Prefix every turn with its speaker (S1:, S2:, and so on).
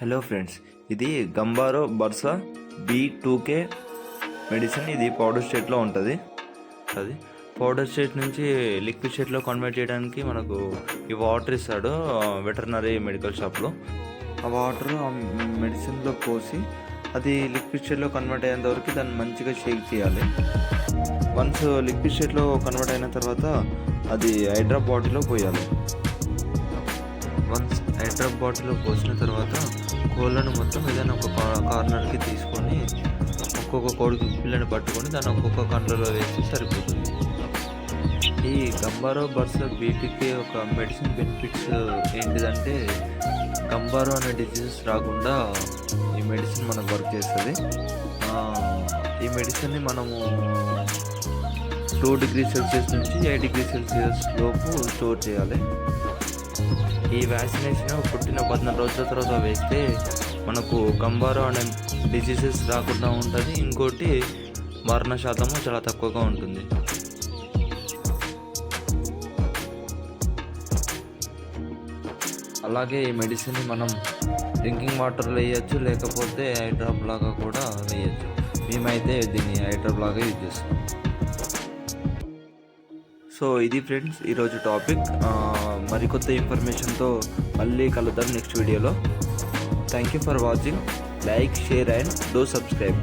S1: Hello friends, ఇది గంబారో బర్సా B2K medicine. ఇది powder స్టేట్లో ఉంటుంది. అది పౌడర్ స్టేట్ నుంచి లిక్విడ్ స్టేట్లో కన్వర్ట్ చేయడానికి మనకు ఈ వాటర్ ఇస్తాడు వెటర్నరీ మెడికల్ షాప్లో. ఆ వాటర్ ఆ మెడిసిన్లో పోసి అది లిక్విడ్ స్టేట్లో కన్వర్ట్ అయ్యేంత వరకు దాన్ని మంచిగా షేక్ చేయాలి. వన్స్ లిక్విడ్ స్టేట్లో కన్వర్ట్ అయిన తర్వాత అది ఐ డ్రాప్ బాటిల్లో పోయాలి. వన్స్ ఐ డ్రాప్ బాటిల్లో పోసిన తర్వాత కోళ్ళను మొత్తం ఏదైనా ఒక కార్నర్కి తీసుకొని ఒక్కొక్క కోడి పిల్లని పట్టుకొని దాన్ని ఒక్కొక్క కండ్లలో వేసి సరిపోతుంది. ఈ గంబారో బర్సా B2K ఒక మెడిసిన్ బెనిఫిట్స్ ఏంటిదంటే, గంబారో అనే డిసీజెస్ రాకుండా ఈ మెడిసిన్ మనకు వర్క్ చేస్తుంది. ఈ మెడిసిన్ని మనము 2 degrees Celsius నుంచి 8 degrees Celsius లోపు స్టోర్ చేయాలి. ఈ వ్యాక్సినేషన్ పుట్టిన 14 రోజుల తర్వాత వేస్తే మనకు గంబారో అనే డిసీజెస్ రాకుండా ఉంటుంది. ఇంకోటి మరణ శాతము చాలా తక్కువగా ఉంటుంది. అలాగే ఈ మెడిసిన్ని మనం డ్రింకింగ్ వాటర్లో వేయచ్చు, లేకపోతే ఐ డ్రాప్ లాగా కూడా వేయచ్చు. మేమైతే దీన్ని ఐ డ్రాప్ లాగా యూజ్ చేస్తాం. సో ఇది ఫ్రెండ్స్ ఈరోజు టాపిక్. మరికొత్త ఇన్ఫర్మేషన్తో మళ్ళీ కలుద్దాం నెక్స్ట్ వీడియోలో. Thank you for watching. Like, share and do subscribe.